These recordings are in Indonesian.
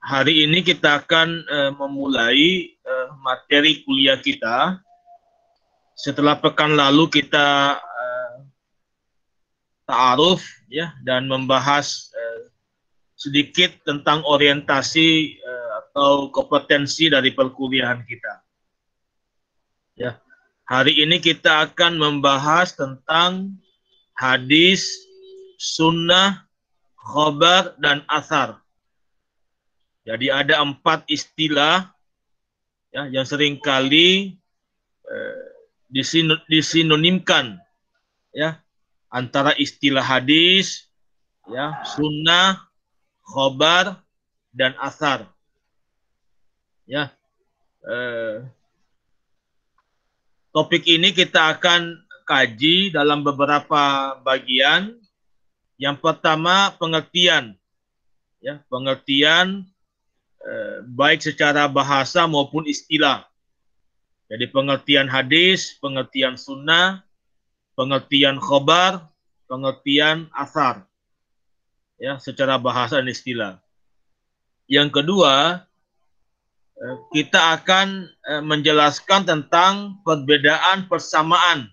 Hari ini kita akan memulai materi kuliah kita. Setelah pekan lalu kita ta'aruf ya dan membahas sedikit tentang orientasi atau kompetensi dari perkuliahan kita. Ya, hari ini kita akan membahas tentang hadis, sunnah, khobar, dan athar. Jadi ada 4 istilah ya, yang seringkali disinonimkan ya antara istilah hadis, ya, sunnah, khobar, dan athar. Ya, topik ini kita akan kaji dalam beberapa bagian. Yang pertama pengertian, ya, pengertian baik secara bahasa maupun istilah. Jadi pengertian hadis, pengertian sunnah, pengertian khobar, pengertian athar, ya, secara bahasa dan istilah. Yang kedua, kita akan menjelaskan tentang perbedaan persamaan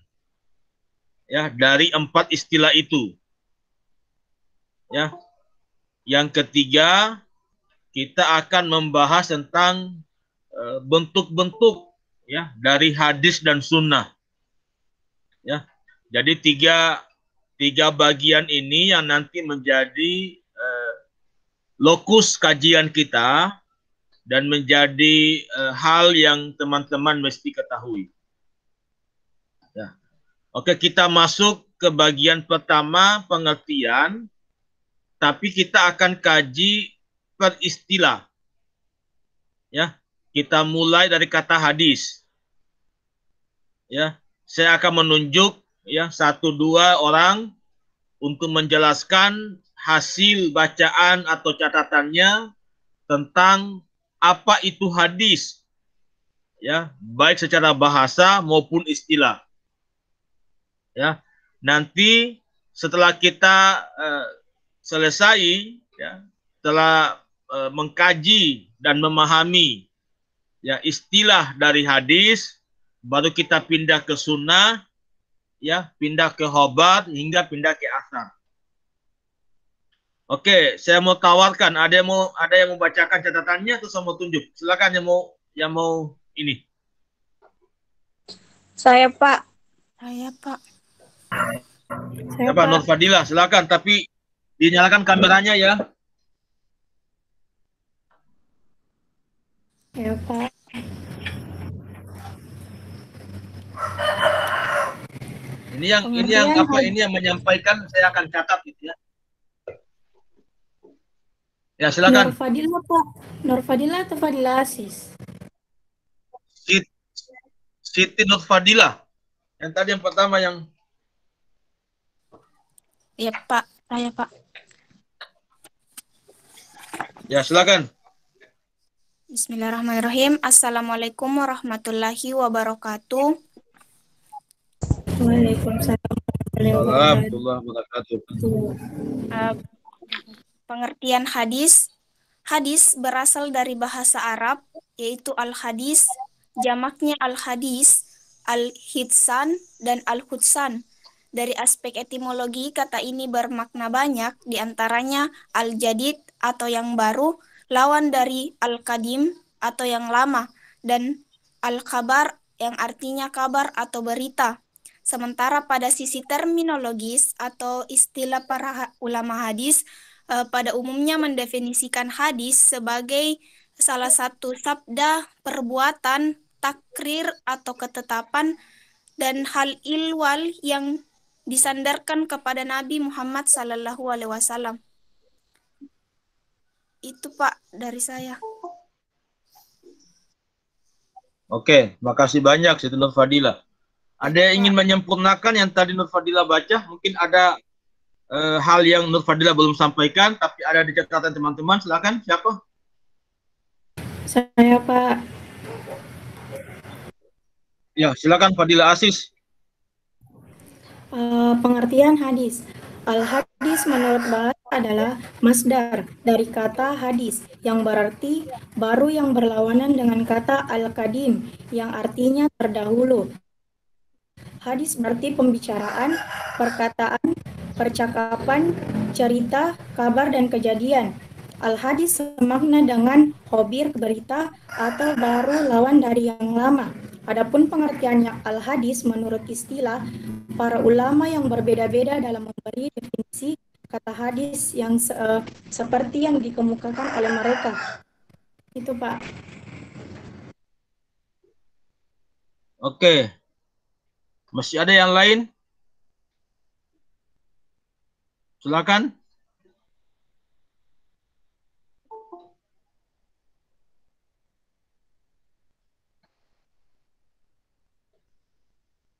ya dari 4 istilah itu. Ya. Yang ketiga, kita akan membahas tentang bentuk-bentuk ya dari hadis dan sunnah. Ya. Jadi tiga bagian ini yang nanti menjadi lokus kajian kita dan menjadi hal yang teman-teman mesti ketahui. Ya. Oke, kita masuk ke bagian pertama, pengertian. Tapi kita akan kaji per istilah. Ya, kita mulai dari kata hadis. Ya, saya akan menunjuk ya 1-2 orang untuk menjelaskan hasil bacaan atau catatannya tentang apa itu hadis. Ya, baik secara bahasa maupun istilah. Ya, nanti setelah kita selesai, ya, telah mengkaji dan memahami ya istilah dari hadis, baru kita pindah ke sunnah, ya, pindah ke khobar hingga pindah ke athar. Oke, saya mau tawarkan, ada yang mau bacakan catatannya atau saya mau tunjuk? Silakan yang mau ini. Saya, Pak. Siapa? Nur Fadilah, silakan, tapi dinyalakan kameranya ya. Ya, Pak. Ini yang menyampaikan saya akan catat gitu ya. Ya, silakan. Nur Fadilah, Pak. Nur Fadilah atau Fadilah Asis? Siti Nur Fadilah. Yang tadi yang pertama yang... Iya, Pak. Saya, Pak. Ya, silakan. Bismillahirrahmanirrahim. Assalamualaikum warahmatullahi wabarakatuh. Waalaikumsalam warahmatullahi wabarakatuh. Pengertian hadis. Hadis berasal dari bahasa Arab, yaitu al-hadis, jamaknya al-hadis, al-hidsan, dan al-hudsan. Dari aspek etimologi, kata ini bermakna banyak, diantaranya al-jadid atau yang baru, lawan dari al-qadim atau yang lama, dan al-khabar yang artinya kabar atau berita. Sementara pada sisi terminologis atau istilah para ulama hadis, pada umumnya mendefinisikan hadis sebagai salah satu sabda, perbuatan, takrir atau ketetapan, dan hal ilwal yang disandarkan kepada Nabi Muhammad SAW. Itu, Pak, dari saya. Oke, makasih banyak Siti Nur Fadilah. Ada yang ingin menyempurnakan yang tadi Nur Fadilah baca? Mungkin ada hal yang Nur Fadilah belum sampaikan, tapi ada di catatan teman-teman. Silakan, siapa? Saya, Pak. Ya, silakan Fadilah Asis. Pengertian hadis. Al-hadis menurut bahasa adalah masdar dari kata hadis yang berarti baru yang berlawanan dengan kata al-qadim yang artinya terdahulu. Hadis berarti pembicaraan, perkataan, percakapan, cerita, kabar, dan kejadian. Al-hadis semakna dengan khabir, berita, atau baru lawan dari yang lama. Adapun pengertiannya al-hadis menurut istilah para ulama yang berbeda-beda dalam memberi definisi kata hadis yang seperti yang dikemukakan oleh mereka. Itu, Pak. Oke. Masih ada yang lain? Silakan.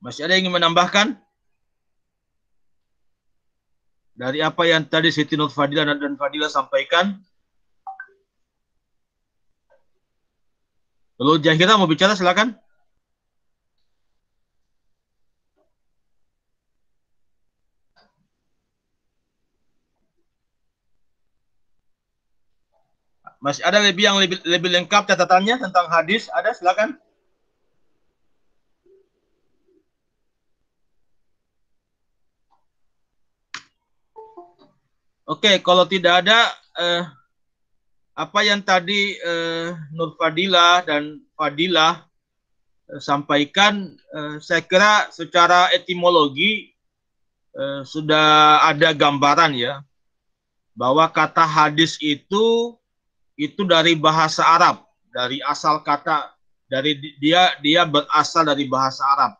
Masih ada yang ingin menambahkan? Dari apa yang tadi Siti Nurfadilah dan Fadilah sampaikan? Kalau Jahira mau bicara, silakan. Masih ada yang lebih lengkap catatannya tentang hadis? Ada, silakan. Oke, kalau tidak ada, apa yang tadi Nurfadilah dan Fadilah sampaikan, saya kira secara etimologi sudah ada gambaran ya, bahwa kata hadis itu dari bahasa Arab, dari asal kata, dari dia berasal dari bahasa Arab,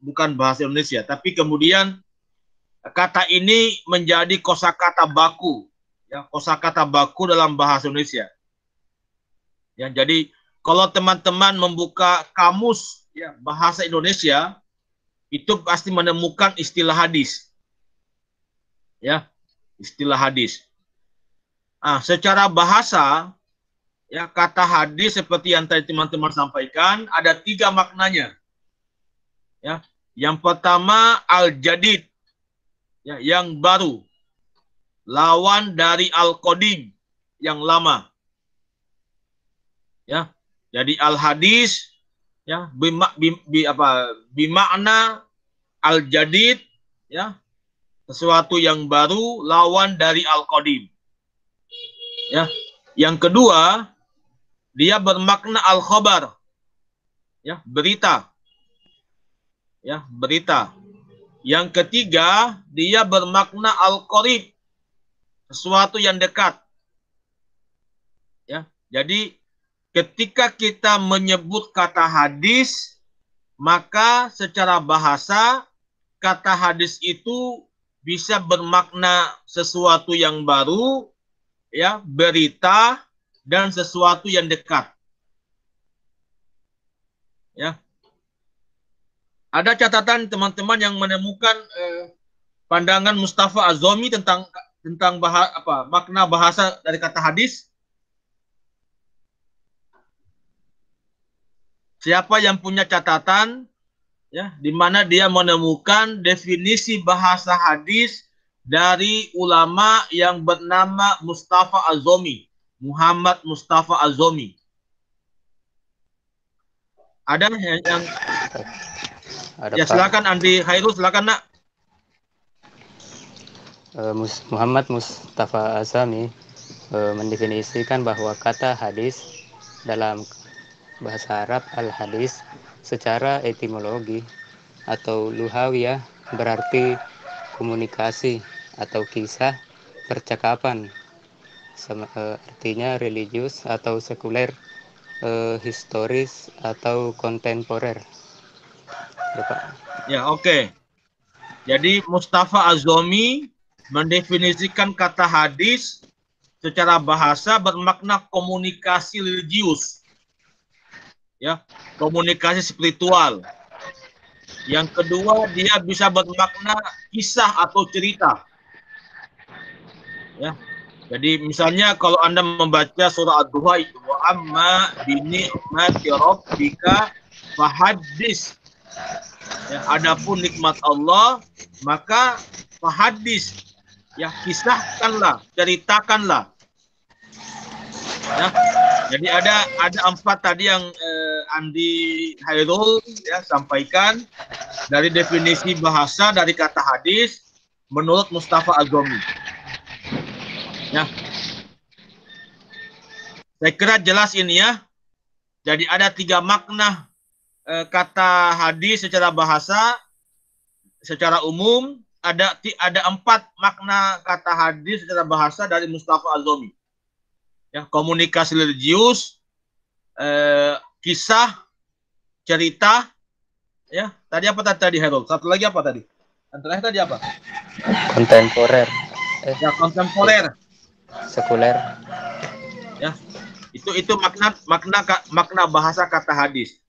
bukan bahasa Indonesia. Tapi kemudian kata ini menjadi kosakata baku, ya, kosakata baku dalam bahasa Indonesia. Ya, jadi kalau teman-teman membuka kamus ya, bahasa Indonesia, itu pasti menemukan istilah hadis. Ya, istilah hadis. Nah, secara bahasa, ya, kata hadis seperti yang tadi teman-teman sampaikan, ada 3 maknanya. Ya, yang pertama al-jadid, ya, yang baru, lawan dari al-qadim, yang lama. Ya, jadi al-hadis, ya, bimakna al-jadid, ya, sesuatu yang baru, lawan dari al-qadim. Ya, yang kedua, dia bermakna al-khabar, ya, berita, ya, berita. Yang ketiga, dia bermakna al-qarib, sesuatu yang dekat. Ya, jadi ketika kita menyebut kata hadis, maka secara bahasa kata hadis itu bisa bermakna sesuatu yang baru, ya, berita, dan sesuatu yang dekat. Ya. Ada catatan teman-teman yang menemukan pandangan Mustafa Az-Zomi tentang makna bahasa dari kata hadis? Siapa yang punya catatan, ya, di mana dia menemukan definisi bahasa hadis dari ulama yang bernama Mustafa Az-Zomi, Muhammad Mustafa Az-Zomi? Ada yang ada, ya, Pak. silakan Andi Khairul, silakan Nak. Muhammad Mustafa Az-Zomi mendefinisikan bahwa kata hadis dalam bahasa Arab al-hadis secara etimologi atau lughawiyah berarti komunikasi atau kisah percakapan, artinya religius atau sekuler, historis atau kontemporer. Ya, oke. Jadi Mustafa Az-Zomi mendefinisikan kata hadis secara bahasa bermakna komunikasi religius, ya, komunikasi spiritual. Yang kedua, dia bisa bermakna kisah atau cerita. Ya. Jadi misalnya kalau Anda membaca surah Ad-Duha itu, wa amma bi ni'mati rabbika fahaddis. Ya, adapun nikmat Allah, maka fahaddis, Ya, kisahkanlah, ceritakanlah. Ya. Jadi ada 4 tadi yang Andi Hairul ya sampaikan dari definisi bahasa dari kata hadis menurut Mustafa Al-Ghomi. Ya. Saya kira jelas ini ya. Jadi ada 3 makna kata hadis secara bahasa, secara umum. Ada 4 makna kata hadis secara bahasa dari Mustafa Al-Ghomi. Ya, komunikasi religius, kisah, cerita, ya. Tadi apa tadi Hairul? Satu lagi apa tadi? Yang terakhir tadi apa? Kontemporer. Ya, kontemporer. Sekuler. Ya. Itu makna bahasa kata hadis.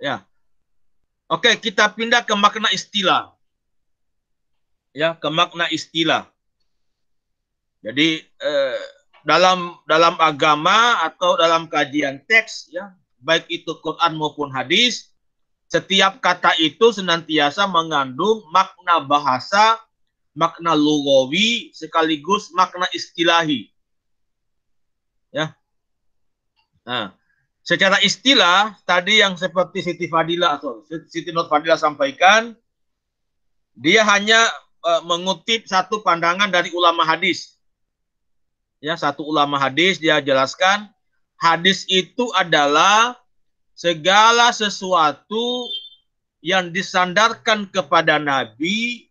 Ya. Oke, kita pindah ke makna istilah. Ya, ke makna istilah. Jadi dalam agama atau dalam kajian teks ya, baik itu Quran maupun hadis, setiap kata itu senantiasa mengandung makna bahasa, makna lugawi sekaligus makna istilahi. Ya. Nah, secara istilah tadi yang seperti Siti Fadila atau Siti Nur Fadila sampaikan, dia hanya mengutip satu pandangan dari ulama hadis. Ya, satu ulama hadis dia jelaskan hadis itu adalah segala sesuatu yang disandarkan kepada Nabi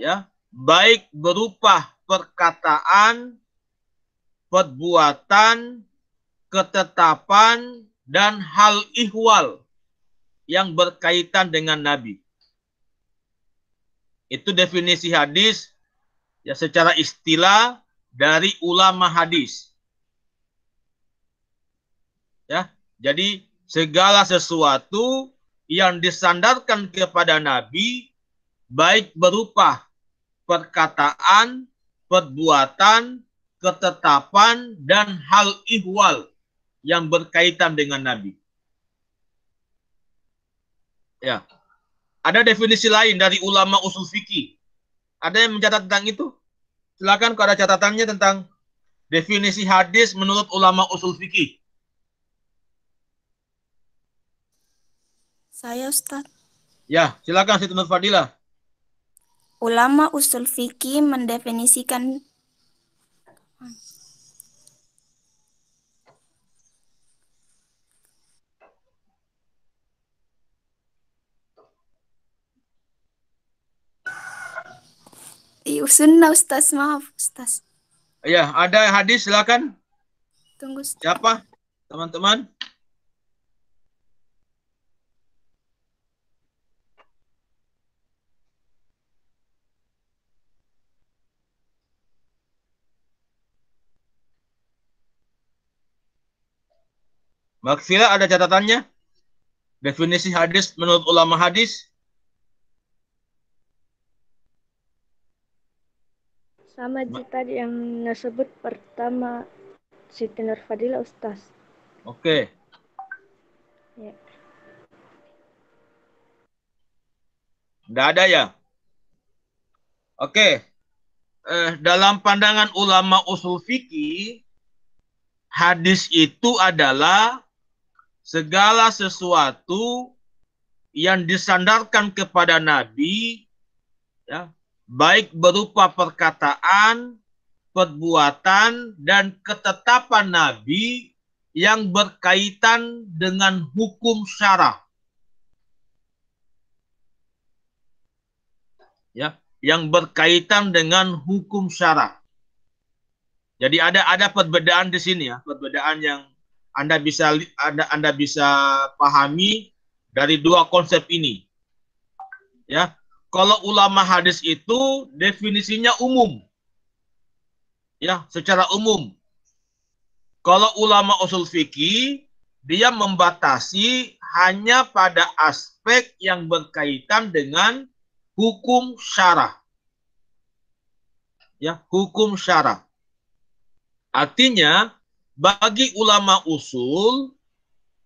ya, baik berupa perkataan, perbuatan, ketetapan dan hal ihwal yang berkaitan dengan Nabi. Itu definisi hadis ya secara istilah dari ulama hadis. Ya, jadi segala sesuatu yang disandarkan kepada Nabi baik berupa perkataan, perbuatan, ketetapan dan hal ihwal yang berkaitan dengan Nabi. Ya. Ada definisi lain dari ulama usul fikih. Ada yang mencatat tentang itu? Silakan kalau ada catatannya tentang definisi hadis menurut ulama usul fikih. Saya Ustaz. Ya, silakan Siti Nur Fadila. Ulama usul fikih mendefinisikan sunnah Ustaz, maaf Ustaz. Ya, ada hadis silakan. Tunggu Ustaz. Siapa? Teman-teman. Maksila ada catatannya? Definisi hadis menurut ulama hadis? Sama tadi yang disebut pertama Siti Nur Fadila Ustaz. Oke. Ya. Nggak ada ya? Oke. Dalam pandangan ulama usul fikih, hadis itu adalah segala sesuatu yang disandarkan kepada Nabi, ya, baik berupa perkataan, perbuatan, dan ketetapan Nabi yang berkaitan dengan hukum syara. Ya, yang berkaitan dengan hukum syara. Jadi ada perbedaan di sini ya, perbedaan yang Anda bisa pahami dari dua konsep ini. Ya, kalau ulama hadis itu definisinya umum. Ya, secara umum. Kalau ulama usul fikih dia membatasi hanya pada aspek yang berkaitan dengan hukum syara. Ya, hukum syara. Artinya bagi ulama usul,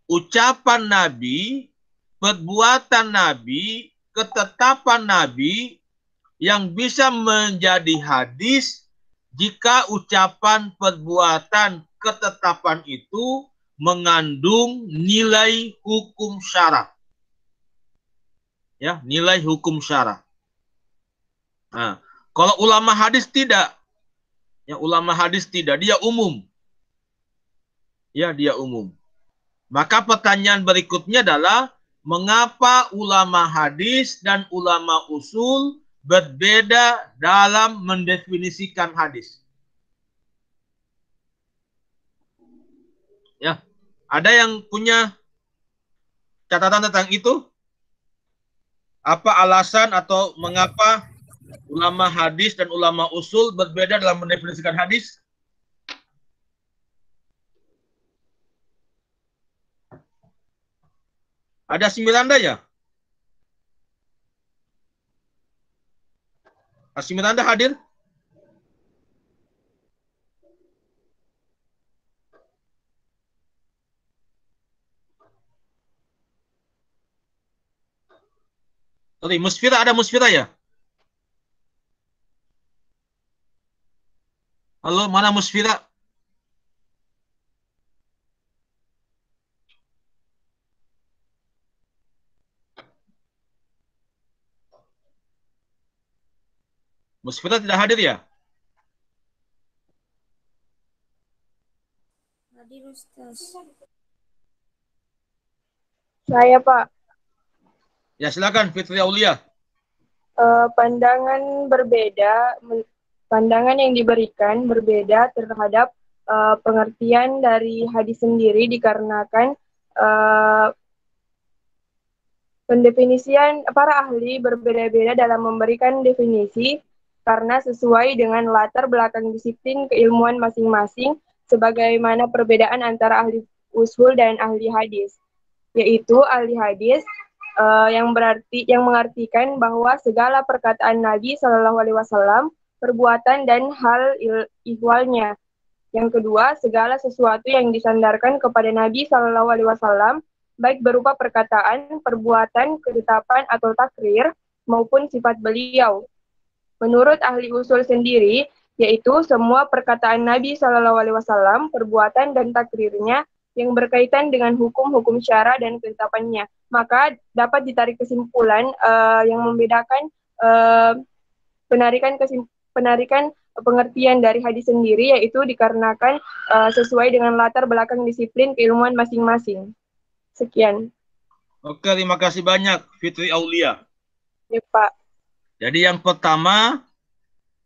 ucapan Nabi, perbuatan Nabi, ketetapan Nabi yang bisa menjadi hadis jika ucapan, perbuatan, ketetapan itu mengandung nilai hukum syara. Ya, nilai hukum syara. Nah, kalau ulama hadis tidak. Ya, ulama hadis tidak, dia umum. Ya, dia umum. Maka pertanyaan berikutnya adalah mengapa ulama hadis dan ulama usul berbeda dalam mendefinisikan hadis? Ya, ada yang punya catatan tentang itu? Apa alasan atau mengapa ulama hadis dan ulama usul berbeda dalam mendefinisikan hadis? Ada Asmirandah ya? Asmirandah hadir? Sorry, Musfira, ada Musfira ya? Halo, mana Musfira? Musfira tidak hadir ya? Hadir, Ustaz. Saya, Pak. Ya, silakan Fitri Aulia. Pandangan yang diberikan berbeda terhadap pengertian dari hadis sendiri dikarenakan pendefinisian para ahli berbeda-beda dalam memberikan definisi karena sesuai dengan latar belakang disiplin keilmuan masing-masing sebagaimana perbedaan antara ahli usul dan ahli hadis, yaitu ahli hadis yang mengartikan bahwa segala perkataan Nabi Shallallahu Alaihi Wasallam, perbuatan dan hal ihwalnya. Yang kedua, segala sesuatu yang disandarkan kepada Nabi Shallallahu Alaihi Wasallam, baik berupa perkataan, perbuatan, ketetapan atau takrir maupun sifat beliau. Menurut ahli usul sendiri, yaitu semua perkataan Nabi Shallallahu Alaihi Wasallam, perbuatan dan takrirnya yang berkaitan dengan hukum-hukum syara dan ketetapannya. Maka dapat ditarik kesimpulan yang membedakan penarikan pengertian dari hadis sendiri, yaitu dikarenakan sesuai dengan latar belakang disiplin keilmuan masing-masing. Sekian. Oke, terima kasih banyak Fitri Aulia. Ya, Pak. Jadi yang pertama,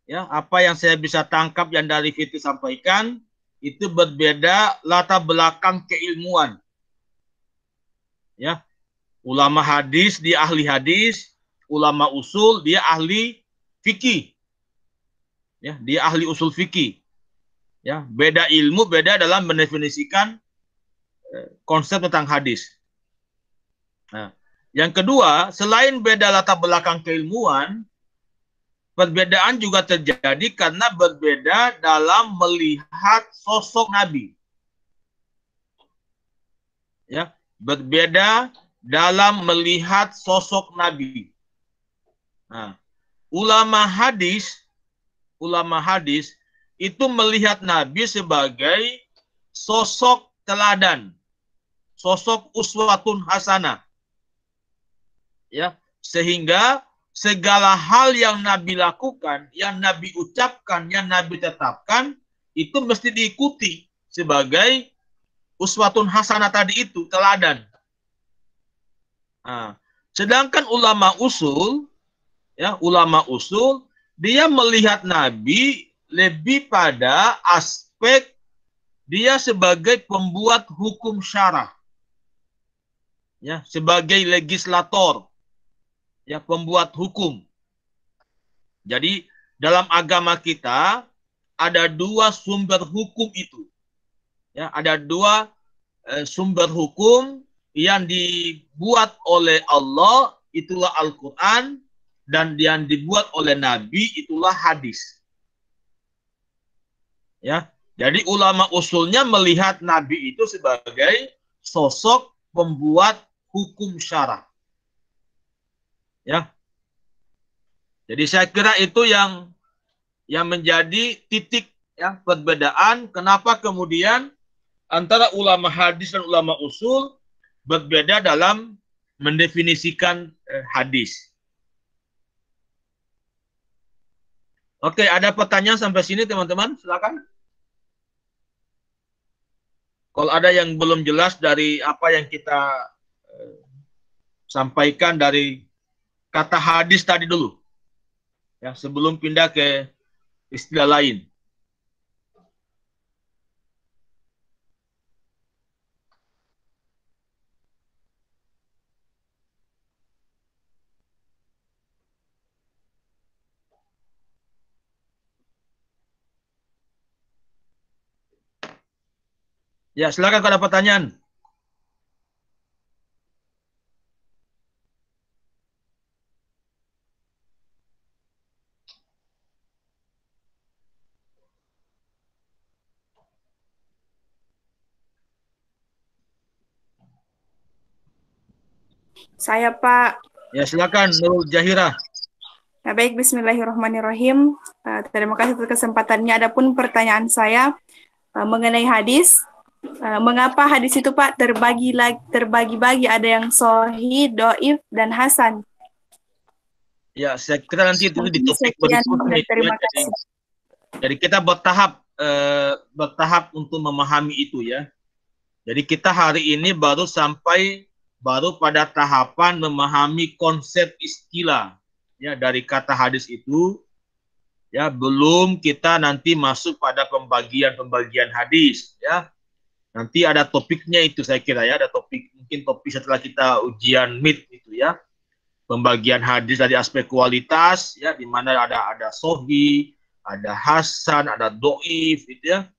ya, apa yang saya bisa tangkap yang dari Fitri sampaikan, itu berbeda latar belakang keilmuan. Ya, ulama hadis dia ahli hadis, ulama usul dia ahli fikih. Ya, dia ahli usul fikih. Ya, beda ilmu, beda dalam mendefinisikan konsep tentang hadis. Nah, yang kedua, selain beda latar belakang keilmuan, perbedaan juga terjadi karena berbeda dalam melihat sosok Nabi. Ya, berbeda dalam melihat sosok Nabi. Nah, ulama hadis itu melihat Nabi sebagai sosok teladan, sosok uswatun hasanah. Ya, sehingga segala hal yang Nabi lakukan, yang Nabi ucapkan, yang Nabi tetapkan, itu mesti diikuti sebagai uswatun hasanah tadi itu, teladan. Nah, sedangkan ulama usul, dia melihat Nabi lebih pada aspek dia sebagai pembuat hukum syara, ya, sebagai legislator, ya, pembuat hukum. Jadi dalam agama kita ada dua sumber hukum itu. Ya, ada dua sumber hukum yang dibuat oleh Allah, itulah Al-Quran, dan yang dibuat oleh Nabi, itulah hadis. Ya, jadi ulama usulnya melihat Nabi itu sebagai sosok pembuat hukum syara. Ya. Jadi saya kira itu yang menjadi titik ya perbedaan kenapa kemudian antara ulama hadis dan ulama usul berbeda dalam mendefinisikan hadis. Oke, ada pertanyaan sampai sini teman-teman? Silakan. Kalau ada yang belum jelas dari apa yang kita sampaikan dari kata hadis tadi dulu. Ya, sebelum pindah ke istilah lain. Ya, silakan kalau ada pertanyaan. Saya, Pak. Ya, silakan Nurul Jahira. Ya, baik, bismillahirrahmanirrahim. Terima kasih atas kesempatannya. Adapun pertanyaan saya mengenai hadis, mengapa hadis itu, Pak, terbagi-bagi, ada yang sahih, dhaif, dan hasan? Ya, saya kira nanti itu di topik berikutnya. Terima kasih. Jadi kita bertahap untuk memahami itu ya. Jadi kita hari ini baru pada tahapan memahami konsep istilah ya dari kata hadis itu. Ya, belum kita nanti masuk pada pembagian hadis ya. Nanti ada topiknya itu saya kira ya, ada mungkin topik setelah kita ujian MIT itu ya. Pembagian hadis dari aspek kualitas ya, di mana ada sahih, ada hasan, ada dhaif gitu ya.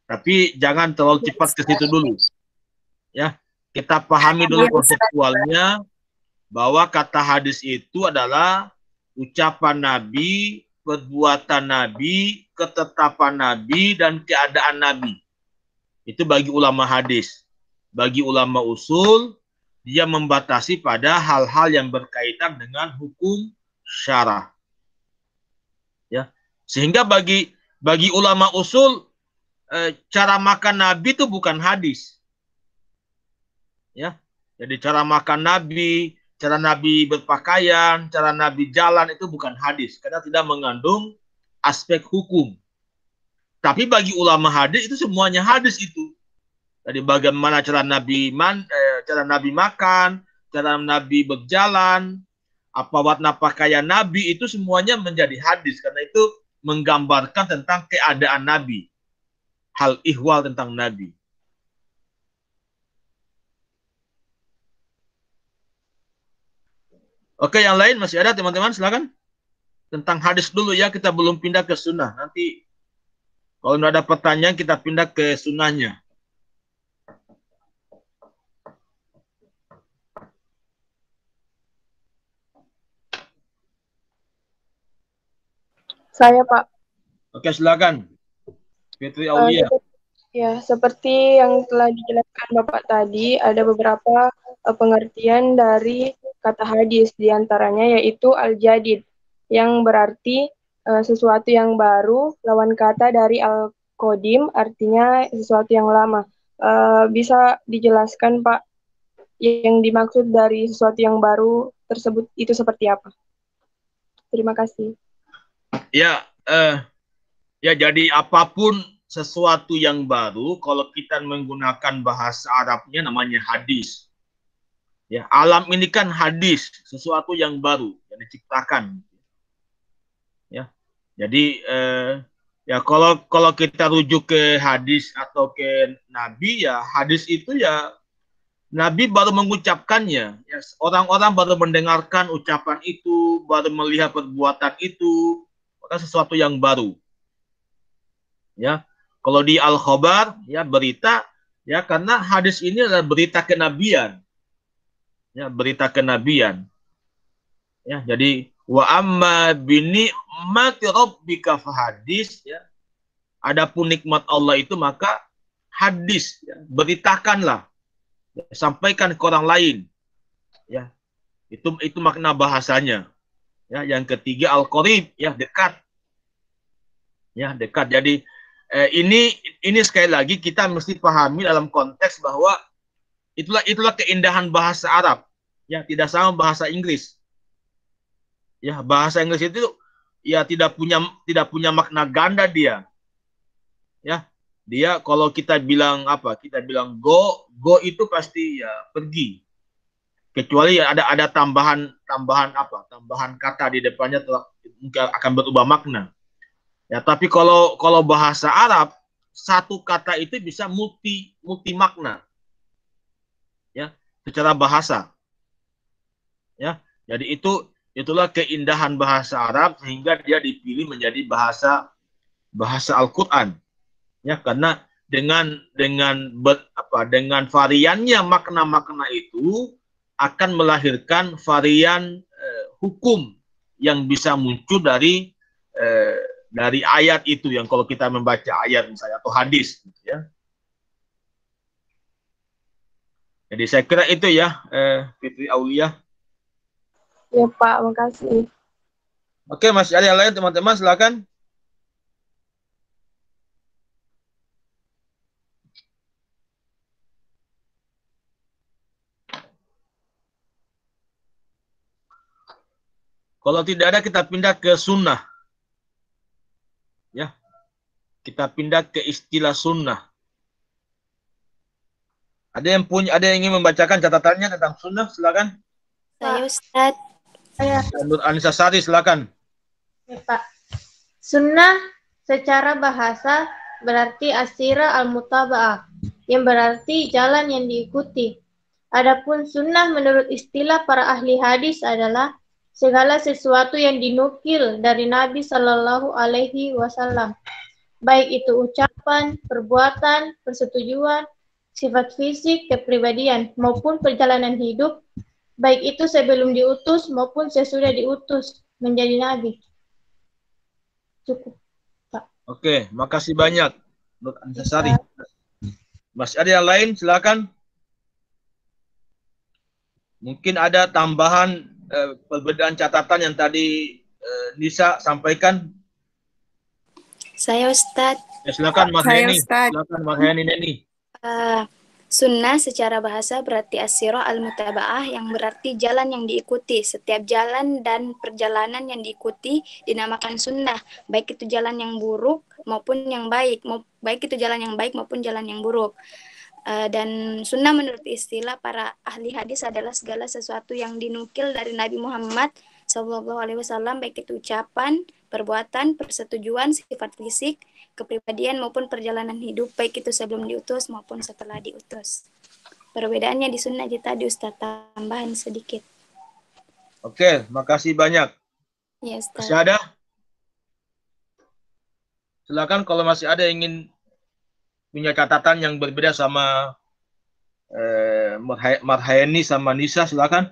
Tapi jangan terlalu cepat ke situ dulu. Ya, kita pahami dulu konseptualnya bahwa kata hadis itu adalah ucapan Nabi, perbuatan Nabi, ketetapan Nabi, dan keadaan Nabi. Itu bagi ulama hadis. Bagi ulama usul, dia membatasi pada hal-hal yang berkaitan dengan hukum syarah. Ya. Sehingga bagi ulama usul, cara makan Nabi itu bukan hadis. Ya. Jadi cara makan Nabi, cara Nabi berpakaian, cara Nabi jalan itu bukan hadis karena tidak mengandung aspek hukum. Tapi bagi ulama hadis itu semuanya hadis itu. Jadi bagaimana cara Nabi makan, cara Nabi berjalan, apa warna pakaian Nabi itu semuanya menjadi hadis karena itu menggambarkan tentang keadaan Nabi, hal ihwal tentang Nabi. Oke, yang lain masih ada teman-teman, silakan. Tentang hadis dulu ya, kita belum pindah ke sunnah. Nanti kalau tidak ada pertanyaan kita pindah ke sunnahnya. Saya, Pak. Oke, silakan. Fitri Aulia. Ya, seperti yang telah dijelaskan Bapak tadi, ada beberapa pengertian dari kata hadis, diantaranya yaitu al-jadid, yang berarti sesuatu yang baru, lawan kata dari al-qadim, artinya sesuatu yang lama. Bisa dijelaskan, Pak, yang dimaksud dari sesuatu yang baru tersebut itu seperti apa? Terima kasih. Ya, jadi apapun sesuatu yang baru, kalau kita menggunakan bahasa Arabnya namanya hadis. Ya, alam ini kan hadis, sesuatu yang baru yang diciptakan. Ya, jadi ya kalau kita rujuk ke hadis atau ke Nabi, ya hadis itu ya Nabi baru mengucapkannya. Ya, orang-orang baru mendengarkan ucapan itu, baru melihat perbuatan itu. Sesuatu yang baru. Ya, kalau di Al-Khabar ya berita ya karena hadis ini adalah berita kenabian. Ya, berita kenabian. Ya, jadi wa amma bi ni'mati rabbika fahadis ya. Adapun nikmat Allah itu maka hadis ya, beritakanlah. Ya, sampaikan ke orang lain. Ya. Itu makna bahasanya. Ya, yang ketiga al-qarib, ya dekat. Ya, dekat. Jadi ini sekali lagi kita mesti pahami dalam konteks bahwa itulah keindahan bahasa Arab. Ya, tidak sama bahasa Inggris. Ya, bahasa Inggris itu ya tidak punya makna ganda dia. Ya, dia kalau kita bilang apa? Kita bilang go itu pasti ya pergi. Kecuali ya ada tambahan kata di depannya mungkin akan berubah makna. Ya, tapi kalau bahasa Arab satu kata itu bisa multi makna. Ya, secara bahasa. Ya, jadi itulah keindahan bahasa Arab sehingga dia dipilih menjadi bahasa Al-Qur'an. Ya, karena dengan variannya makna-makna itu akan melahirkan varian hukum yang bisa muncul dari ayat itu, yang kalau kita membaca ayat misalnya atau hadis gitu ya. Jadi saya kira itu ya, Fitri Aulia. Ya Pak, makasih. Oke, masih ada yang lain teman-teman, silakan. Kalau tidak ada, kita pindah ke sunnah. Ya, kita pindah ke istilah sunnah. Ada yang ingin membacakan catatannya tentang sunnah, silakan. Saya Ustaz. Saya Nur Anissa Sari, silakan. Ya, Pak. Sunnah secara bahasa berarti asira al-mutaba'ah, yang berarti jalan yang diikuti. Adapun sunnah menurut istilah para ahli hadis adalah segala sesuatu yang dinukil dari Nabi Shallallahu Alaihi Wasallam, baik itu ucapan, perbuatan, persetujuan, sifat fisik, kepribadian, maupun perjalanan hidup, baik itu sebelum diutus maupun sesudah diutus menjadi nabi. Cukup, Pak. Oke, makasih banyak, Nur Anissa Sari. Masih ada yang lain, silakan. Mungkin ada tambahan perbedaan catatan yang tadi Nisa sampaikan. Saya Ustadz. Ya, silakan Mas Saya Heni. Ustadz. Silakan Mas Heni Neni. Sunnah secara bahasa berarti as-sirah al-mutaba'ah, yang berarti jalan yang diikuti. Setiap jalan dan perjalanan yang diikuti dinamakan sunnah, baik itu jalan yang buruk maupun yang baik, baik itu jalan yang baik maupun jalan yang buruk. Dan sunnah menurut istilah para ahli hadis adalah segala sesuatu yang dinukil dari Nabi Muhammad SAW, baik itu ucapan, perbuatan, persetujuan, sifat fisik, kepribadian maupun perjalanan hidup, baik itu sebelum diutus maupun setelah diutus. Perbedaannya di sunnah tadi Ustaz, tambahan sedikit. Oke, makasih banyak. Ya, Ustaz. Masih ada? Silakan kalau masih ada yang ingin punya catatan yang berbeda sama Marhaeni sama Nisa, silakan.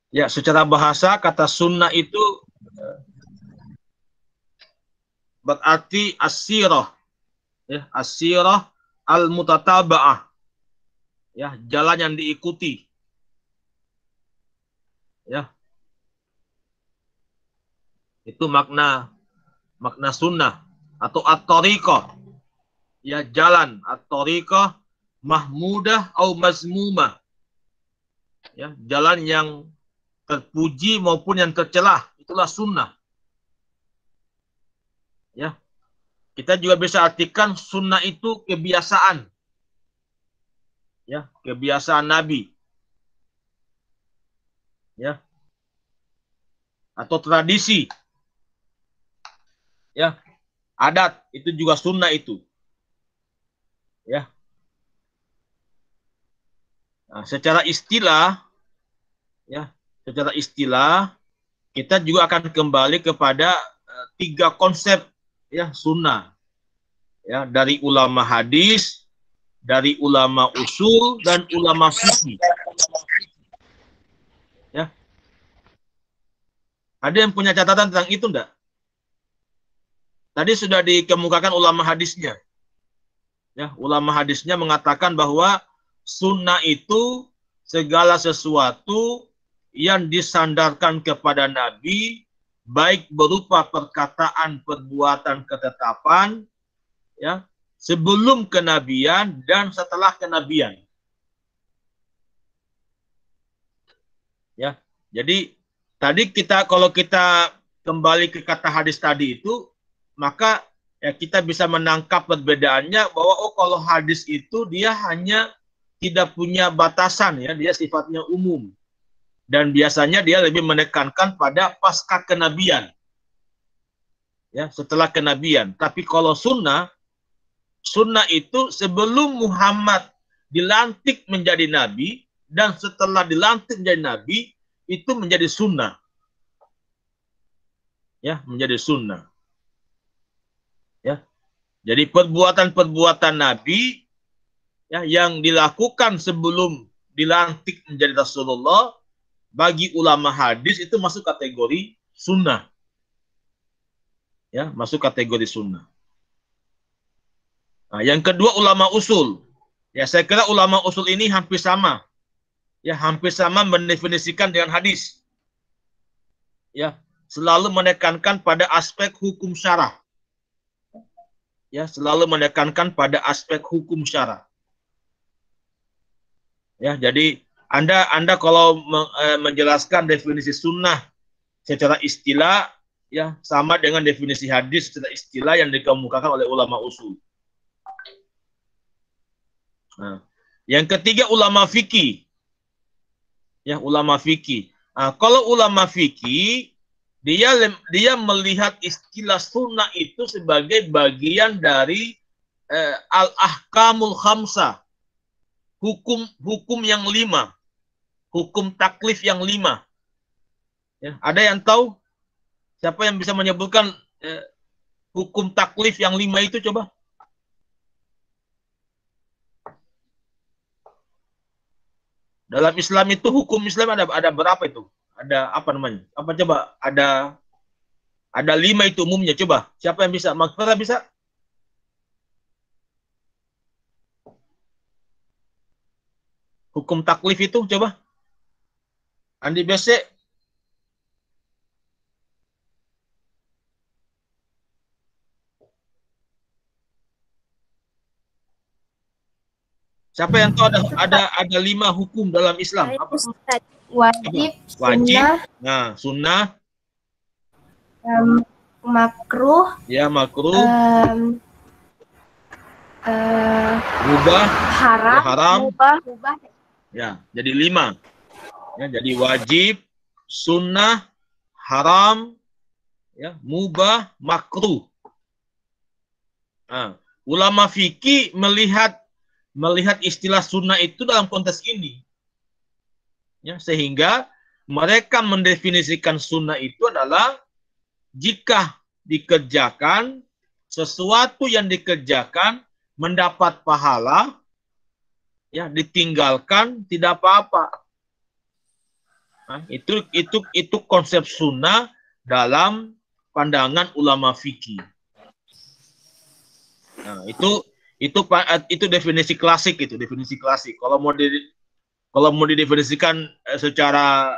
Ya, secara bahasa kata sunnah itu berarti as-sirah, ya, as-sirah al-mutataba'ah, ya, jalan yang diikuti, ya, itu makna sunnah atau at-tariqah, ya, jalan, at-tariqah mahmudah atau mazmumah, ya, jalan yang terpuji maupun yang tercelah, itulah sunnah. Ya, kita juga bisa artikan sunnah itu kebiasaan, ya, kebiasaan Nabi, ya, atau tradisi, ya, adat, itu juga sunnah itu, ya. Nah, secara istilah, ya, secara istilah kita juga akan kembali kepada 3 konsep, ya, sunnah, ya, dari ulama hadis, dari ulama usul, dan ulama fikih. Ya, ada yang punya catatan tentang itu enggak? Tadi sudah dikemukakan ulama hadisnya, Ya, ulama hadisnya mengatakan bahwa sunnah itu segala sesuatu yang disandarkan kepada Nabi, baik berupa perkataan, perbuatan, ketetapan, ya, sebelum kenabian dan setelah kenabian. Ya, jadi tadi kalau kita kembali ke kata hadis tadi itu, maka ya kita bisa menangkap perbedaannya bahwa kalau hadis itu dia hanya tidak punya batasan, ya, dia sifatnya umum dan biasanya dia lebih menekankan pada pasca kenabian, ya, setelah kenabian. Tapi kalau sunnah itu sebelum Muhammad dilantik menjadi nabi dan setelah dilantik menjadi nabi itu menjadi sunnah, ya, menjadi sunnah. Ya, jadi perbuatan-perbuatan Nabi, ya, yang dilakukan sebelum dilantik menjadi Rasulullah bagi ulama hadis itu masuk kategori sunnah, ya, masuk kategori sunnah. Nah, yang kedua ulama usul, ya, saya kira ulama usul ini hampir sama, ya, hampir sama mendefinisikan dengan hadis, ya, selalu menekankan pada aspek hukum syarah. Ya, selalu menekankan pada aspek hukum syara. Ya, jadi Anda kalau menjelaskan definisi sunnah secara istilah, ya, sama dengan definisi hadis secara istilah yang dikemukakan oleh ulama usul. Nah, yang ketiga ulama fikih. Ya, ulama fikih. Nah, kalau ulama fikih dia melihat istilah sunnah itu sebagai bagian dari al-ahkamul khamsah, hukum yang 5, hukum taklif yang 5. Ya, ada yang tahu? Siapa yang bisa menyebutkan hukum taklif yang 5 itu, coba? Dalam Islam itu hukum Islam ada berapa itu? Ada apa namanya? Apa coba? Ada 5 itu umumnya. Coba, siapa yang bisa? Makfara bisa? Hukum taklif itu coba. Andi Bese. Siapa yang tahu ada 5 hukum dalam Islam? Apa? Wajib, Wajib. sunnah, Nah, sunnah. makruh, Ya, makruh. Mubah. haram, Ya, haram. mubah. Ya, jadi 5. Ya, jadi wajib, sunnah, haram, ya, mubah, makruh. Nah, ulama fikih melihat istilah sunnah itu dalam konteks ini, ya, sehingga mereka mendefinisikan sunnah itu adalah jika dikerjakan, sesuatu yang dikerjakan mendapat pahala, ya, ditinggalkan tidak apa-apa. Nah, itu konsep sunnah dalam pandangan ulama fikih. Nah, itu definisi klasik, itu definisi klasik. Kalau mau didefinisikan secara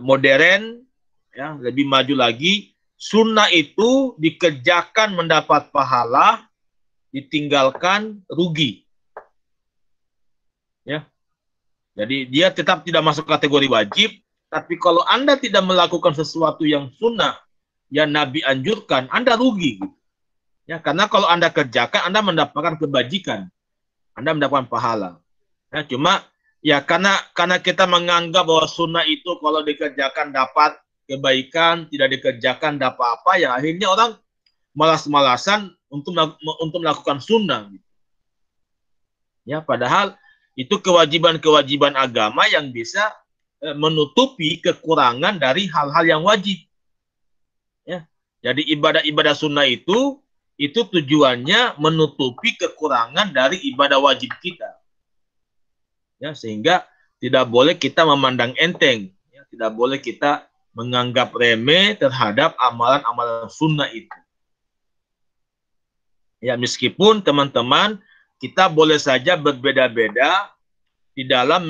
modern, ya, lebih maju lagi, sunnah itu dikerjakan mendapat pahala, ditinggalkan rugi. Ya. Jadi dia tetap tidak masuk kategori wajib, tapi kalau Anda tidak melakukan sesuatu yang sunnah yang Nabi anjurkan, Anda rugi. Ya, karena kalau Anda kerjakan, Anda mendapatkan kebajikan, Anda mendapatkan pahala. Ya, cuma ya karena kita menganggap bahwa sunnah itu kalau dikerjakan dapat kebaikan, tidak dikerjakan dapat apa, ya akhirnya orang malas-malasan untuk melakukan sunnah. Ya, padahal itu kewajiban-kewajiban agama yang bisa menutupi kekurangan dari hal-hal yang wajib. Ya, jadi ibadah-ibadah sunnah itu tujuannya menutupi kekurangan dari ibadah wajib kita. Ya, sehingga tidak boleh kita memandang enteng, ya, tidak boleh kita menganggap remeh terhadap amalan-amalan sunnah itu. Ya, meskipun teman-teman kita boleh saja berbeda-beda di dalam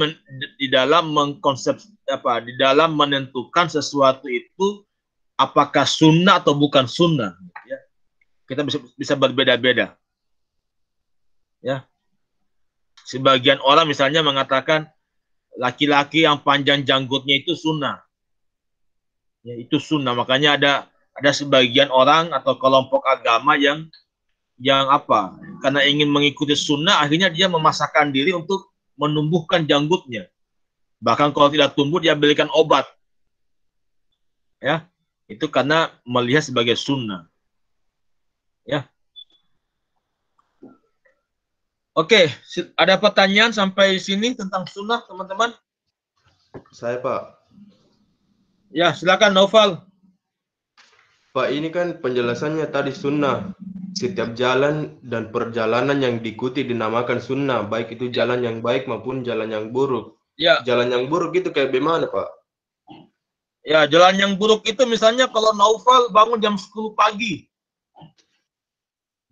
mengkonsep di dalam menentukan sesuatu itu apakah sunnah atau bukan sunnah. Ya. Kita bisa berbeda-beda. Ya. Sebagian orang misalnya mengatakan laki-laki yang panjang janggutnya itu sunnah. Ya, itu sunnah. Makanya ada sebagian orang atau kelompok agama yang karena ingin mengikuti sunnah, akhirnya dia memaksakan diri untuk menumbuhkan janggutnya. Bahkan kalau tidak tumbuh, dia belikan obat. Ya, itu karena melihat sebagai sunnah. Ya. Oke, ada pertanyaan sampai sini tentang sunnah, teman-teman? Saya, Pak. Ya, silakan Noval. Pak, ini kan penjelasannya tadi sunnah. Setiap jalan dan perjalanan yang diikuti dinamakan sunnah, baik itu jalan yang baik maupun jalan yang buruk. Ya. Jalan yang buruk itu kayak bagaimana, Pak? Ya, jalan yang buruk itu misalnya kalau Noval bangun jam 10 pagi.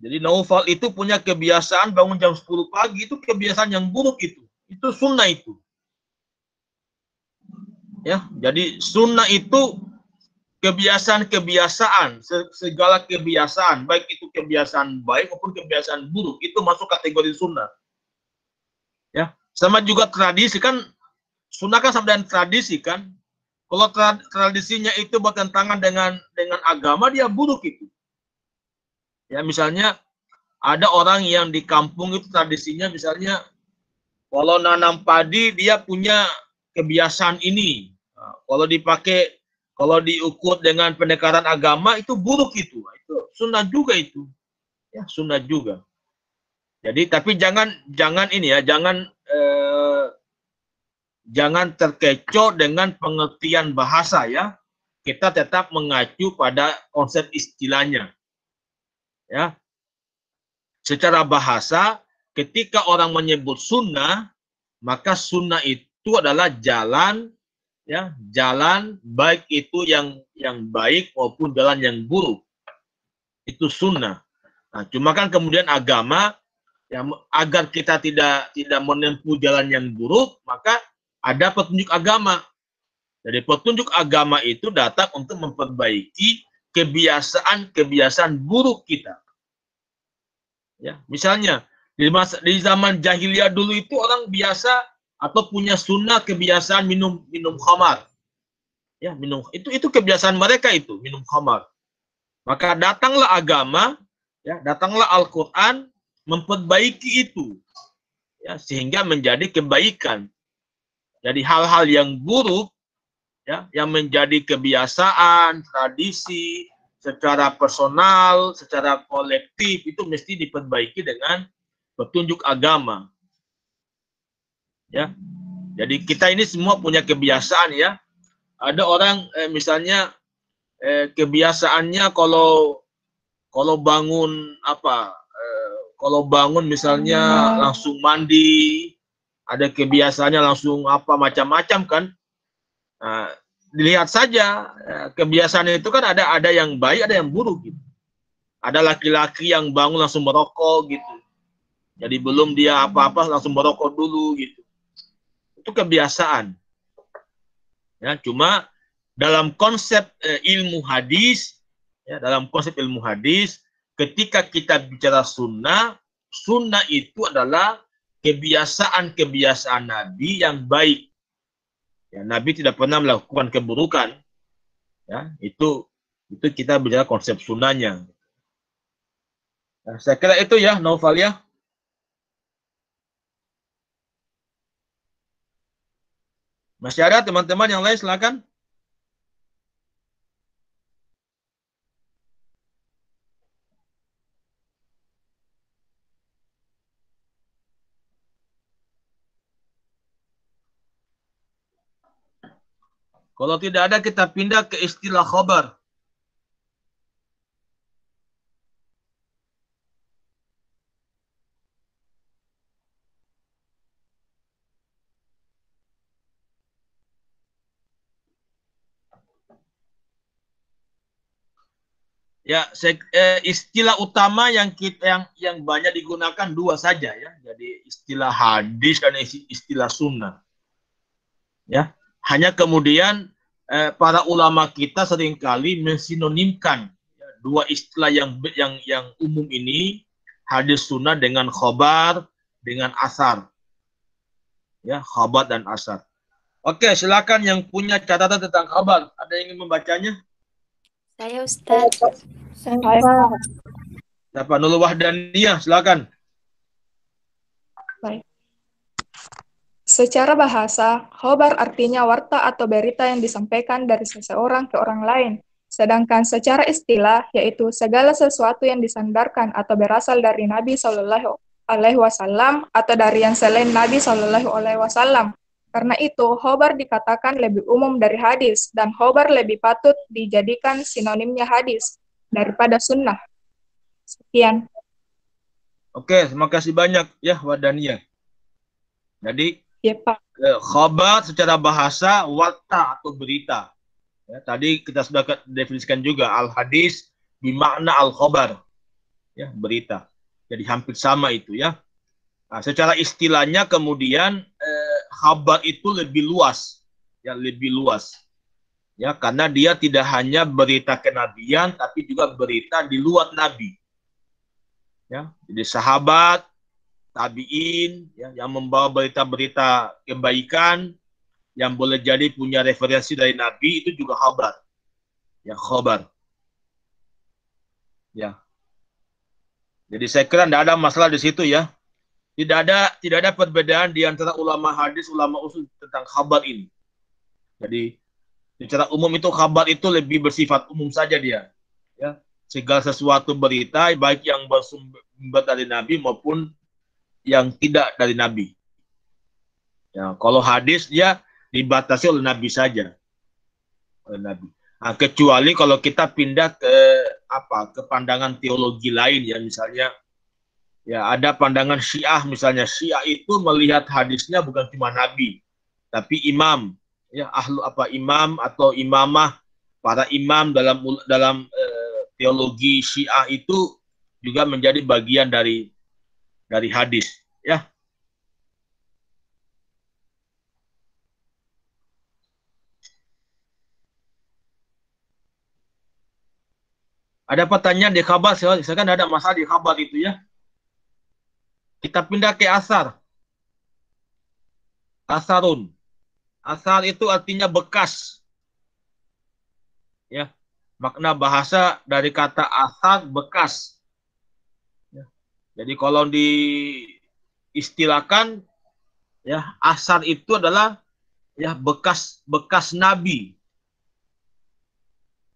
Jadi Noval itu punya kebiasaan bangun jam 10 pagi, itu kebiasaan yang buruk itu. Itu sunnah itu. Ya, jadi sunnah itu kebiasaan-kebiasaan, segala kebiasaan, baik itu kebiasaan baik maupun kebiasaan buruk, itu masuk kategori sunnah. Ya, sama juga tradisi kan, sunnah kan sama dengan tradisi kan. Kalau tradisinya itu bertentangan dengan agama, dia buruk itu. Ya, misalnya ada orang yang di kampung itu tradisinya misalnya kalau nanam padi dia punya kebiasaan ini. Kalau diukur dengan pendekatan agama itu buruk itu. Itu sunnah juga itu. Ya, sunnah juga. Jadi tapi jangan ini ya, jangan terkecoh dengan pengertian bahasa ya. Kita tetap mengacu pada konsep istilahnya. Ya. Secara bahasa, ketika orang menyebut sunnah, maka sunnah itu adalah jalan, ya, jalan baik itu yang baik maupun jalan yang buruk. Itu sunnah. Nah, cuma kan kemudian agama, ya, agar kita tidak menempuh jalan yang buruk, maka ada petunjuk agama. Jadi petunjuk agama itu datang untuk memperbaiki kebiasaan-kebiasaan buruk kita. Ya, misalnya di zaman jahiliyah dulu itu orang biasa atau punya sunnah kebiasaan minum khamar. Ya, itu kebiasaan mereka itu, minum khamar. Maka datanglah agama, ya, datanglah Al-Qur'an memperbaiki itu. Ya, sehingga menjadi kebaikan. Jadi hal-hal yang buruk ya, yang menjadi kebiasaan, tradisi, secara personal, secara kolektif itu mesti diperbaiki dengan petunjuk agama. Ya. Jadi kita ini semua punya kebiasaan ya. Ada orang misalnya kebiasaannya kalau bangun kalau bangun misalnya langsung mandi, ada kebiasaannya langsung macam-macam kan. Nah, dilihat saja kebiasaan itu kan ada yang baik, ada yang buruk gitu. Ada laki-laki yang bangun langsung merokok gitu. Jadi belum dia apa-apa langsung merokok dulu gitu. Itu kebiasaan. Ya, cuma dalam konsep ilmu hadis, ya, dalam konsep ilmu hadis, ketika kita bicara sunnah, sunnah itu adalah kebiasaan-kebiasaan Nabi yang baik. Ya, Nabi tidak pernah melakukan keburukan. Ya, itu kita bicara konsep sunnahnya. Nah, saya kira itu ya, Noval ya. Masih ada teman-teman yang lain, silakan. Kalau tidak ada, kita pindah ke istilah khabar. Ya, istilah utama yang banyak digunakan dua saja ya. Jadi istilah hadis dan istilah sunnah. Ya, hanya kemudian para ulama kita seringkali mensinonimkan ya, dua istilah yang umum ini, hadis sunnah dengan khobar, dengan asar. Ya, khobar dan asar. Oke, silakan yang punya catatan tentang khabar. Ada yang ingin membacanya? Saya Ustaz. Saya Siapa? Nurul Wahdaniyah, silakan. Baik. Secara bahasa, khobar artinya warta atau berita yang disampaikan dari seseorang ke orang lain. Sedangkan secara istilah, yaitu segala sesuatu yang disandarkan atau berasal dari Nabi Shallallahu Alaihi Wasallam atau dari yang selain Nabi Shallallahu Alaihi Wasallam. Karena itu, khobar dikatakan lebih umum dari hadis, dan khobar lebih patut dijadikan sinonimnya hadis daripada sunnah. Sekian. Oke, terima kasih banyak ya Wadania. Jadi, ya, Pak. Khobar secara bahasa warta atau berita. Ya, tadi kita sudah definisikan juga al-hadis bermakna al-khobar. Ya, berita. Jadi hampir sama itu ya. Nah, secara istilahnya kemudian khabar itu lebih luas, ya lebih luas, ya karena dia tidak hanya berita kenabian, tapi juga berita di luar nabi, ya jadi sahabat, tabiin, ya, yang membawa berita-berita kebaikan, yang boleh jadi punya referensi dari nabi itu juga khabar, ya khabar, ya. Jadi saya kira tidak ada masalah di situ ya. Tidak ada perbedaan di antara ulama hadis, ulama usul tentang khabar ini. Jadi secara umum itu khabar itu lebih bersifat umum saja dia. Ya, segala sesuatu berita baik yang bersumber dari Nabi maupun yang tidak dari Nabi. Ya, kalau hadis dia dibatasi oleh Nabi saja. Oleh Nabi. Nah, kecuali kalau kita pindah ke pandangan teologi lain ya, misalnya ya ada pandangan Syiah, misalnya Syiah itu melihat hadisnya bukan cuma Nabi, tapi imam, ya imam atau imamah, para imam dalam teologi Syiah itu juga menjadi bagian dari hadis, ya. Ada pertanyaan di khabar, misalkan ada masalah di khabar itu ya. Kita pindah ke asar. Asarun. Asar itu artinya bekas. Ya. Makna bahasa dari kata asar bekas. Ya. Jadi kalau diistilahkan ya, asar itu adalah ya bekas nabi.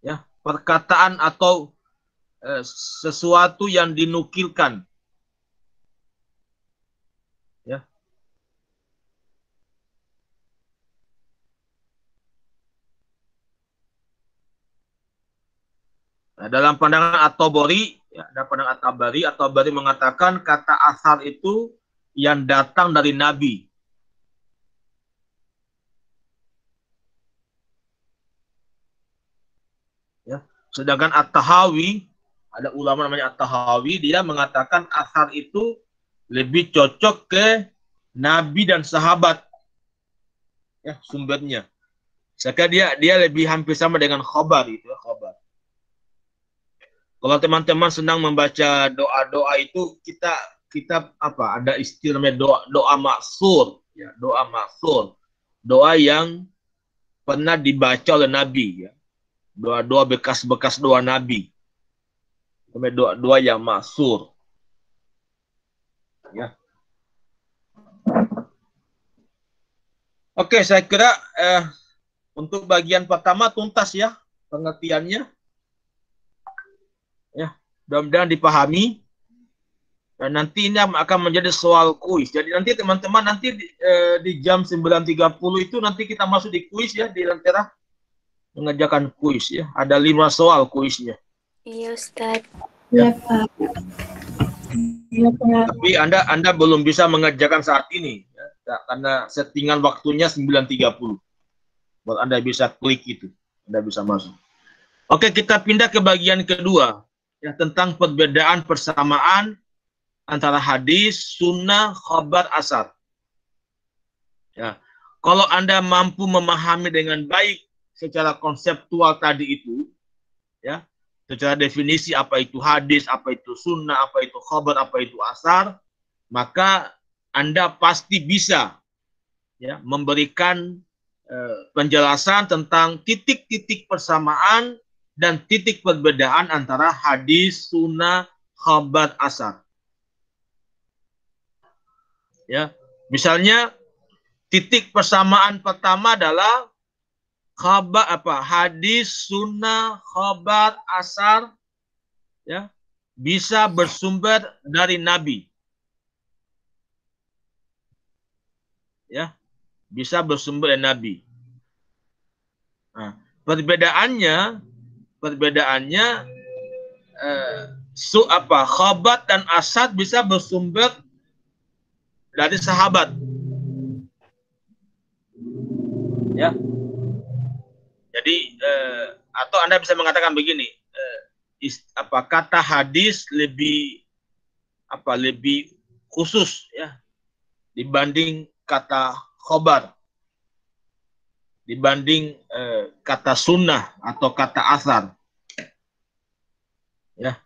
Ya, perkataan atau sesuatu yang dinukilkan. Nah, dalam pandangan At-Tabari, ya, ada pandangan At-Tabari mengatakan kata asar itu yang datang dari Nabi. Ya. Sedangkan At-Tahawi, ada ulama namanya At-Tahawi, dia mengatakan asar itu lebih cocok ke Nabi dan sahabat. Ya, sumbernya. Sekarang dia lebih hampir sama dengan khabar itu, khabar. Kalau teman-teman senang membaca doa-doa itu, kita ada istilahnya doa maksur, ya, doa maksur. Doa yang pernah dibaca oleh Nabi, ya. Doa-doa bekas-bekas doa Nabi. Doa-doa yang maksur. Ya. Oke, saya kira untuk bagian pertama tuntas ya pengertiannya. Ya, mudah-mudahan dipahami. Dan nanti ini akan menjadi soal kuis. Jadi nanti teman-teman di jam 9.30 itu nanti kita masuk di kuis ya, di Lentera mengerjakan kuis ya. Ada 5 soal kuisnya. Iya Ustaz. Iya Pak. Iya Pak. Tapi Anda belum bisa mengerjakan saat ini ya, karena settingan waktunya 9.30. Buat Anda bisa klik itu, Anda bisa masuk. Oke, kita pindah ke bagian kedua, ya, tentang perbedaan persamaan antara hadis, sunnah, khabar, asar. Ya, kalau Anda mampu memahami dengan baik secara konseptual tadi itu, ya, secara definisi apa itu hadis, apa itu sunnah, apa itu khabar, apa itu asar, maka Anda pasti bisa, ya, memberikan penjelasan tentang titik-titik persamaan dan titik perbedaan antara hadis, sunnah, khabar, asar. Ya, misalnya titik persamaan pertama adalah khabar hadis, sunnah, khabar, asar, ya, bisa bersumber dari Nabi. Ya, bisa bersumber dari Nabi. Nah, perbedaannya khabar dan asar bisa bersumber dari sahabat. Ya. Jadi atau Anda bisa mengatakan begini, kata hadis lebih khusus, ya, dibanding kata khobar, dibanding kata sunnah atau kata asar. Ya.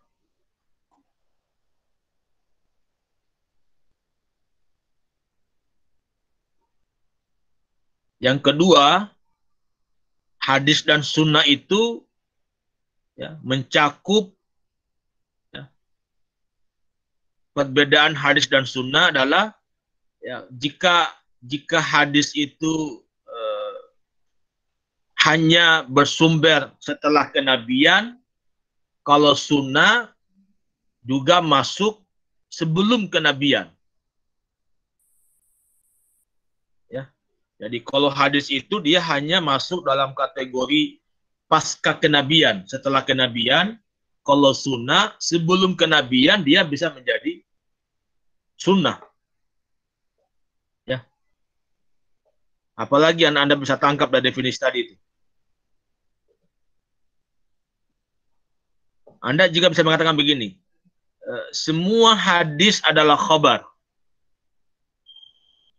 Yang kedua, hadis dan sunnah itu, ya, mencakup, ya, perbedaan hadis dan sunnah adalah, ya, jika hadis itu hanya bersumber setelah kenabian, kalau sunnah juga masuk sebelum kenabian. Ya. Jadi kalau hadis itu dia hanya masuk dalam kategori pasca kenabian, setelah kenabian. Kalau sunnah sebelum kenabian dia bisa menjadi sunnah. Ya. Apalagi yang Anda bisa tangkap dari definisi tadi itu. Anda juga bisa mengatakan begini, semua hadis adalah khabar.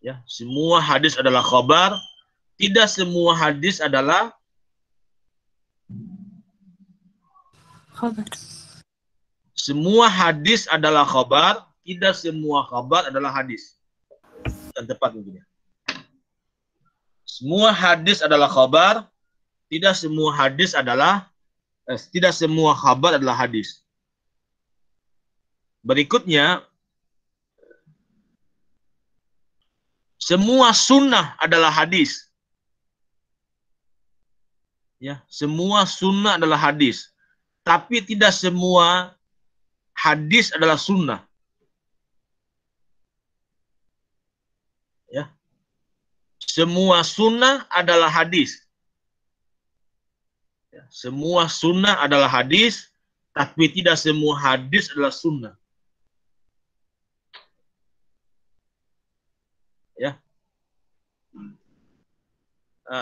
Ya, semua hadis adalah khabar. Tidak semua hadis adalah khabar. Semua hadis adalah khabar, tidak semua khabar adalah hadis. Dan tepat mungkin. Semua hadis adalah khabar, tidak semua khabar adalah hadis. Berikutnya, semua sunnah adalah hadis. Ya, semua sunnah adalah hadis. Tapi tidak semua hadis adalah sunnah. Ya. Semua sunnah adalah hadis. Ya. Semua sunnah adalah hadis, tapi tidak semua hadis adalah sunnah. Ya.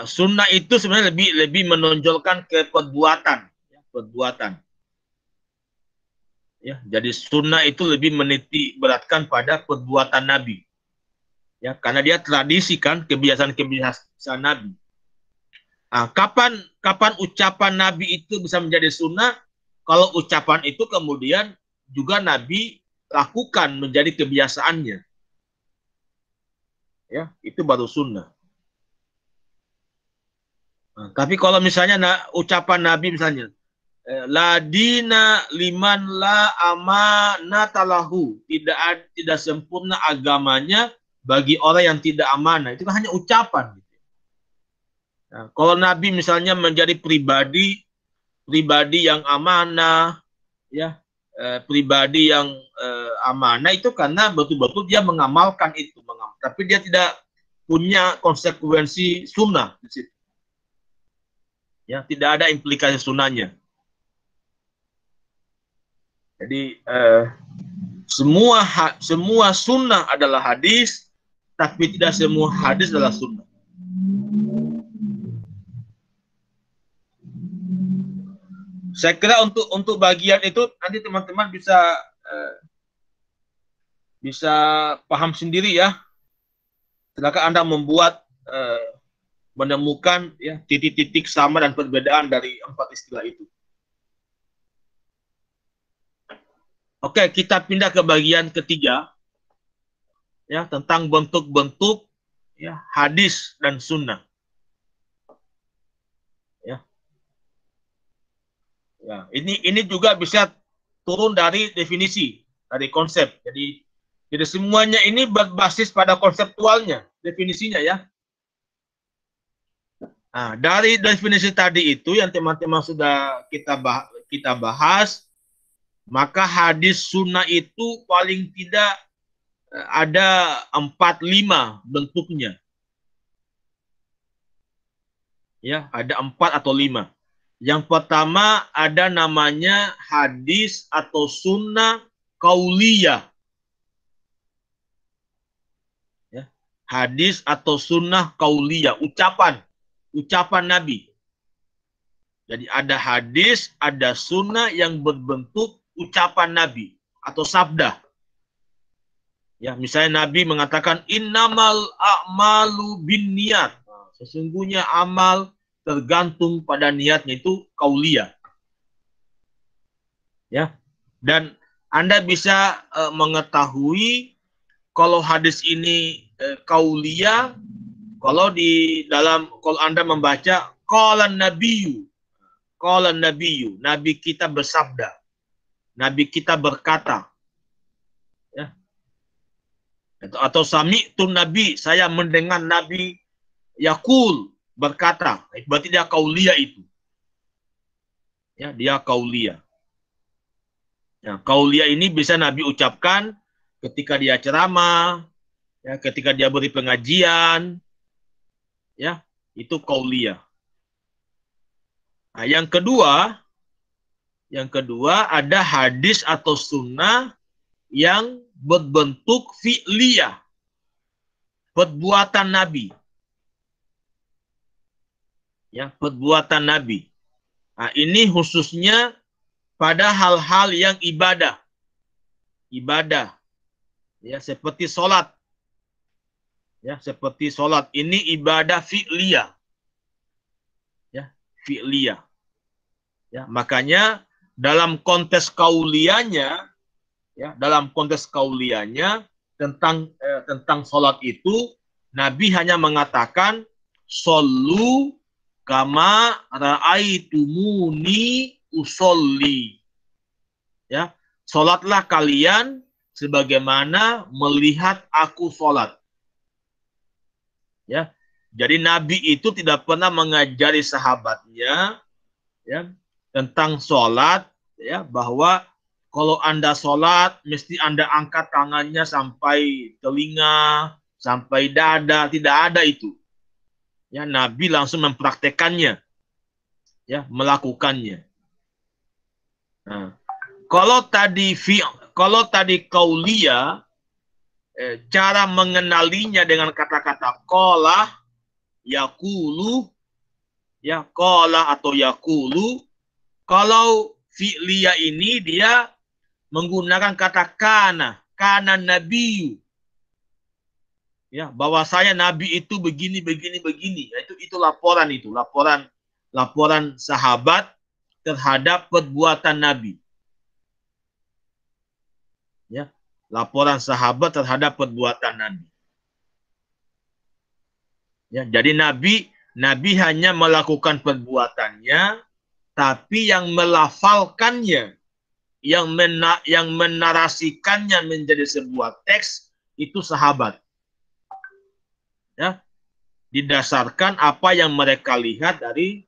Sunnah itu sebenarnya lebih menonjolkan ke perbuatan, ya, perbuatan. Ya, jadi sunnah itu lebih menitik beratkan pada perbuatan Nabi. Ya, karena dia tradisi kan, kebiasaan Nabi. Nah, kapan ucapan Nabi itu bisa menjadi sunnah? Kalau ucapan itu kemudian juga Nabi lakukan menjadi kebiasaannya. Ya, itu baru sunnah. Nah, tapi kalau misalnya ucapan Nabi misalnya, la dina liman la amanatalahu, tidak sempurna agamanya bagi orang yang tidak amanah, itu kan hanya ucapan. Nah, kalau Nabi misalnya menjadi pribadi yang amanah, ya, pribadi yang amanah, itu karena betul-betul dia mengamalkan itu, tapi dia tidak punya konsekuensi sunnah di situ. Ya, tidak ada implikasi sunnahnya. Jadi semua sunnah adalah hadis, tapi tidak semua hadis adalah sunnah. Saya kira untuk bagian itu nanti teman-teman bisa paham sendiri ya. Silakan Anda menemukan ya titik-titik sama dan perbedaan dari 4 istilah itu. Oke, kita pindah ke bagian ketiga ya, tentang bentuk-bentuk ya hadis dan sunnah. Ya, ini juga bisa turun dari definisi, dari konsep. Jadi semuanya ini berbasis pada konseptualnya, definisinya ya. Nah, dari definisi tadi itu yang teman-teman sudah kita bahas, maka hadis sunnah itu paling tidak ada 4-5 bentuknya. Ya, ada 4 atau 5. Yang pertama ada namanya hadis atau sunnah qauliyah. Ya, hadis atau sunnah qauliyah, ucapan Nabi. Jadi ada hadis, ada sunnah yang berbentuk ucapan Nabi atau sabda. Ya, misalnya Nabi mengatakan innamal a'malu binniyat. Sesungguhnya amal tergantung pada niatnya, itu qauliyah. Ya. Dan Anda bisa mengetahui kalau hadis ini qauliyah kalau kalau Anda membaca qalan nabiyyu, Nabi kita bersabda, Nabi kita berkata. Ya. Atau sami'tu Nabi, saya mendengar Nabi yaqul, berkata, berarti dia qauliyah itu. Ya, dia qauliyah. Ya, qauliyah ini bisa Nabi ucapkan ketika dia ceramah, ya, ketika dia beri pengajian, ya, itu qauliyah. Nah, yang kedua ada hadis atau sunnah yang berbentuk fi'liyah, perbuatan Nabi. Ya, perbuatan Nabi. Nah, ini khususnya pada hal-hal yang ibadah. Ya, seperti sholat. Ya, seperti sholat. Ini ibadah fi'liyah. Ya, fi'liyah. Ya, makanya dalam konteks qauliyahnya, ya, tentang sholat itu, Nabi hanya mengatakan shollu kama ra'aitumuni usolli. Ya, salatlah kalian sebagaimana melihat aku salat. Ya. Jadi Nabi itu tidak pernah mengajari sahabatnya ya tentang salat ya, bahwa kalau Anda salat mesti Anda angkat tangannya sampai telinga, sampai dada, tidak ada itu. Ya, Nabi langsung mempraktekannya, ya, melakukannya. Nah, kalau tadi qauliyah, cara mengenalinya dengan kata-kata qala, yaqulu, ya, qala atau yaqulu. Kalau fi'liyah ini dia menggunakan kata kana nabiyyu. Ya, bahwasanya Nabi itu begini. Ya, itu laporan sahabat terhadap perbuatan Nabi. Ya, laporan sahabat terhadap perbuatan Nabi. Ya, jadi Nabi hanya melakukan perbuatannya, tapi yang melafalkannya, yang menarasikannya menjadi sebuah teks itu sahabat. Ya, didasarkan apa yang mereka lihat dari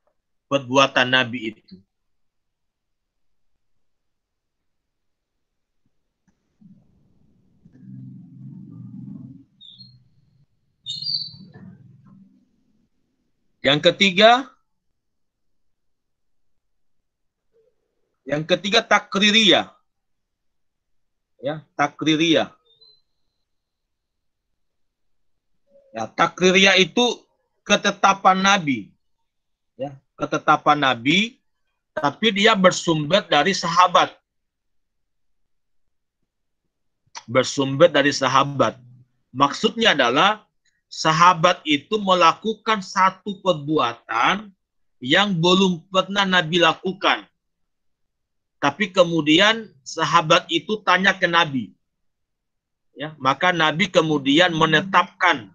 perbuatan Nabi itu. Yang ketiga takririyah. Ya, takririyah. Ya, takririyah itu ketetapan Nabi. Ya, ketetapan Nabi, tapi dia bersumber dari sahabat. Bersumber dari sahabat. Maksudnya adalah sahabat itu melakukan satu perbuatan yang belum pernah Nabi lakukan. Tapi kemudian sahabat itu tanya ke Nabi. Ya, maka Nabi kemudian menetapkan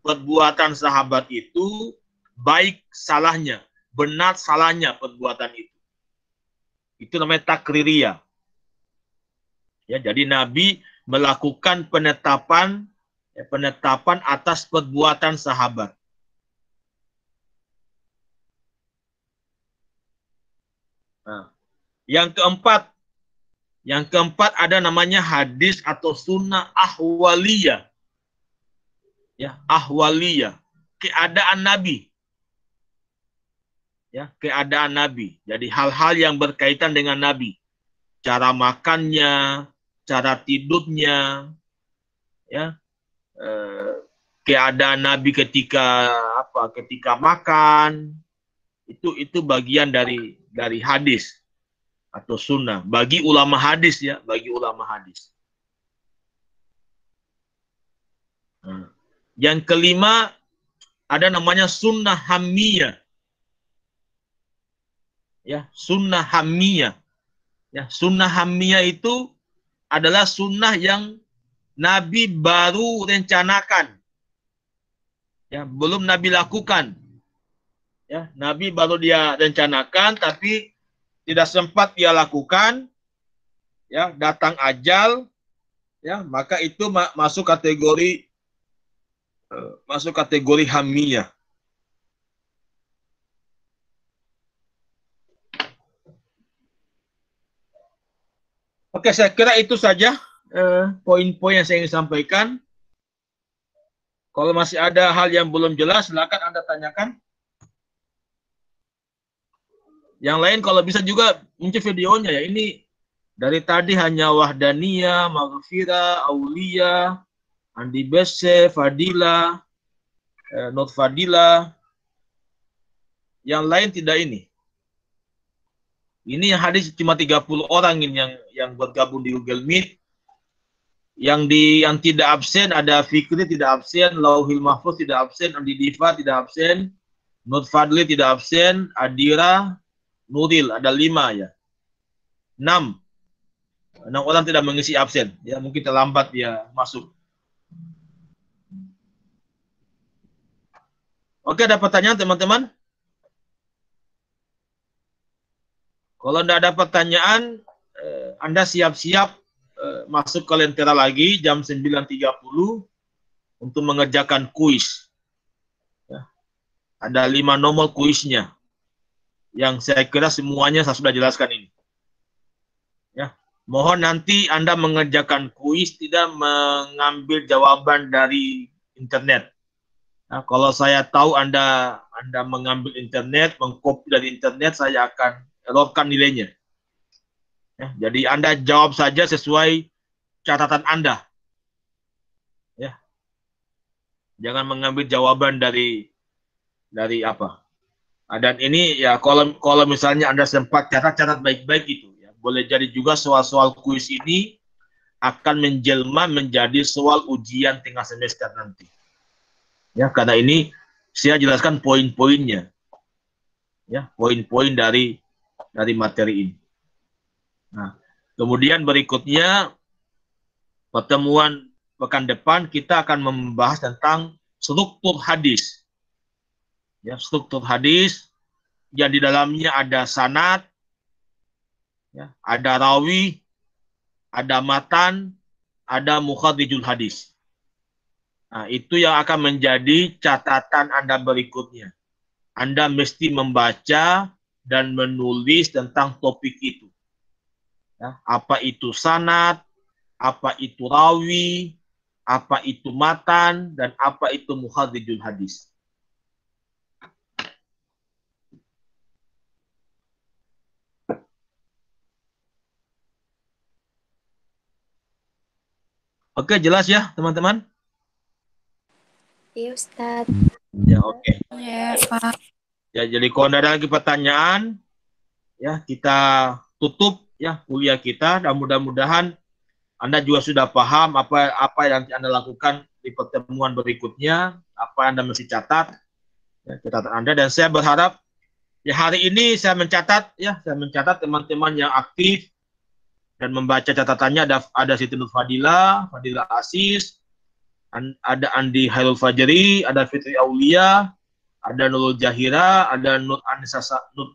perbuatan sahabat itu baik salahnya, benar salahnya perbuatan itu. Itu namanya takririyah. Ya, jadi Nabi melakukan penetapan atas perbuatan sahabat. Nah, yang keempat ada namanya hadis atau sunnah ahwaliyah. Ya, ahwaliyah, keadaan Nabi. Ya, keadaan Nabi. Jadi hal-hal yang berkaitan dengan Nabi. Cara makannya, cara tidurnya, ya, keadaan Nabi ketika makan, itu bagian dari hadis atau sunnah bagi ulama hadis, ya, bagi ulama hadis. Nah, yang kelima ada namanya sunnah hammiyah. Ya, sunnah hammiyah. Ya, sunnah hammiyah itu adalah sunnah yang Nabi baru rencanakan. Ya, belum Nabi lakukan. Ya, Nabi baru dia rencanakan tapi tidak sempat dia lakukan. Ya, datang ajal, ya, maka itu masuk kategori hammiyah. Oke, saya kira itu saja poin-poin yang saya ingin sampaikan. Kalau masih ada hal yang belum jelas, silakan Anda tanyakan. Yang lain kalau bisa juga muncul videonya, ya. Ini dari tadi hanya Wahdaniyah, Maghfirah, Aulia, Andi Bese, Fadila, Nur Fadila. Yang lain tidak ini. Ini yang hadis cuma 30 orang ini yang bergabung di Google Meet. Yang tidak absen ada Fikri tidak absen, Lauhil Mahfuz tidak absen, Andi Diva tidak absen, Nur Fadli tidak absen, Adira, Nuril ada 5, ya. 6 orang tidak mengisi absen, ya, mungkin terlambat dia masuk. Oke, ada pertanyaan teman-teman? Kalau tidak ada pertanyaan, Anda siap-siap masuk ke Lentera lagi jam 9.30 untuk mengerjakan kuis. Ya. Ada 5 nomor kuisnya yang saya kira semuanya saya sudah jelaskan ini. Ya, mohon nanti Anda mengerjakan kuis tidak mengambil jawaban dari internet. Nah, kalau saya tahu Anda mengambil internet, mengcopy dari internet, saya akan errorkan nilainya. Ya, jadi Anda jawab saja sesuai catatan Anda. Ya. Jangan mengambil jawaban dari apa. Dan ini ya kalau misalnya Anda sempat catat baik-baik itu, ya. Boleh jadi juga soal-soal kuis ini akan menjelma menjadi soal ujian tengah semester nanti. Ya, karena ini saya jelaskan poin-poinnya. Ya, poin-poin dari materi ini. Nah, kemudian berikutnya pertemuan pekan depan kita akan membahas tentang struktur hadis. Ya, struktur hadis yang di dalamnya ada sanad, ya, ada rawi, ada matan, ada mukhadrijul hadis. Nah, itu yang akan menjadi catatan Anda berikutnya. Anda mesti membaca dan menulis tentang topik itu. Ya, apa itu sanad, apa itu rawi, apa itu matan, dan apa itu mukhadrijul hadis. Oke, jelas ya teman-teman? Iya, Ustaz. Ya, oke. Ya, Pak. Ya, jadi kalau ada lagi pertanyaan, ya kita tutup ya kuliah kita, dan mudah-mudahan Anda juga sudah paham apa yang Anda lakukan di pertemuan berikutnya, apa yang Anda mesti catat, ya, catatan Anda. Dan saya berharap ya hari ini saya mencatat teman-teman yang aktif dan membaca catatannya. Ada Siti Nur Fadila, Fadila Asis, ada Andi Hairul Fajri, ada Fitri Aulia, ada Nurul Jahira, ada Nur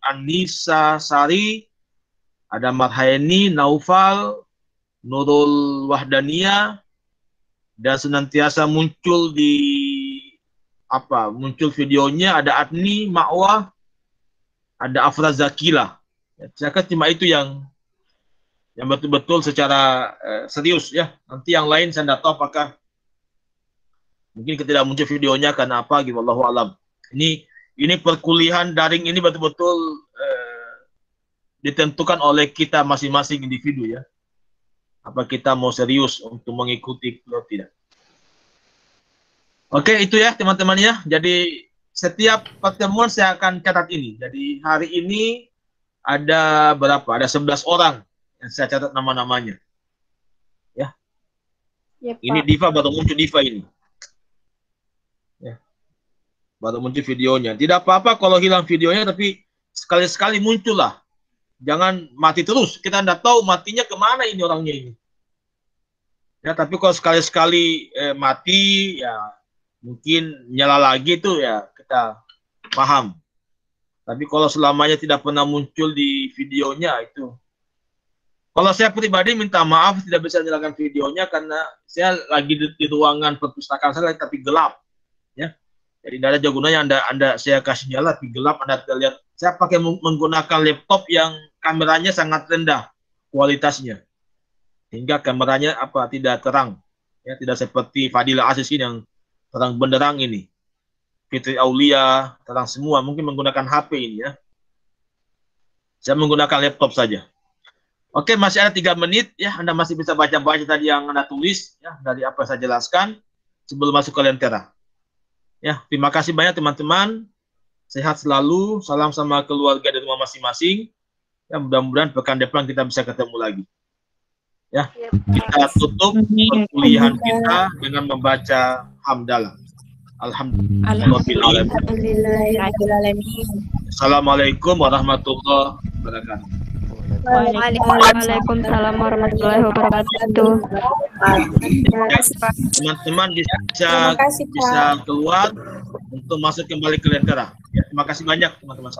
Anissa Sari, ada Marhaeni, Naufal, Nurul Wahdania, dan senantiasa muncul muncul videonya, ada Adni Ma'wah, ada Afra Zakila. Ya, saya kira cuma itu yang betul-betul secara serius ya. Nanti yang lain saya tidak tahu apakah mungkin tidak muncul videonya karena apa gitu, wallahu alam. Ini perkuliahan daring ini betul-betul ditentukan oleh kita masing-masing individu ya. Apa kita mau serius untuk mengikuti atau tidak. Oke, itu ya teman-teman ya. Jadi setiap pertemuan saya akan catat ini. Jadi hari ini ada berapa? Ada 11 orang yang saya catat nama-namanya. Ya. Ya, Pak. Ini Diva, baru muncul Diva ini. Ya. Baru muncul videonya. Tidak apa-apa kalau hilang videonya, tapi sekali-sekali muncul lah. Jangan mati terus. Kita tidak tahu matinya kemana ini orangnya ini. Ya, tapi kalau sekali-sekali mati, ya mungkin nyala lagi itu ya kita paham. Tapi kalau selamanya tidak pernah muncul di videonya itu. Kalau saya pribadi minta maaf tidak bisa nyalakan videonya karena saya lagi di ruangan perpustakaan saya tapi gelap. Ya. Jadi tidak ada gunanya saya kasih nyala tapi gelap, Anda tidak lihat. Saya pakai menggunakan laptop yang kameranya sangat rendah kualitasnya. Hingga kameranya tidak terang. Ya, tidak seperti Fadila Asis ini yang terang benderang ini. Fitri Aulia, terang semua. Mungkin menggunakan HP ini ya. Saya menggunakan laptop saja. Oke, masih ada 3 menit ya. Anda masih bisa baca-baca tadi yang Anda tulis ya, dari apa saya jelaskan sebelum masuk ke Lentera. Ya, terima kasih banyak teman-teman. Sehat selalu. Salam sama keluarga di rumah masing-masing. Ya, mudah-mudahan pekan depan kita bisa ketemu lagi. Ya, kita tutup perkuliahan kita dengan membaca hamdalah. Alhamdulillah. Assalamualaikum warahmatullahi wabarakatuh. Waalaikumsalam warahmatullahi wabarakatuh. Teman-teman bisa keluar untuk masuk kembali ke Lentera. Ya, terima kasih banyak teman-teman.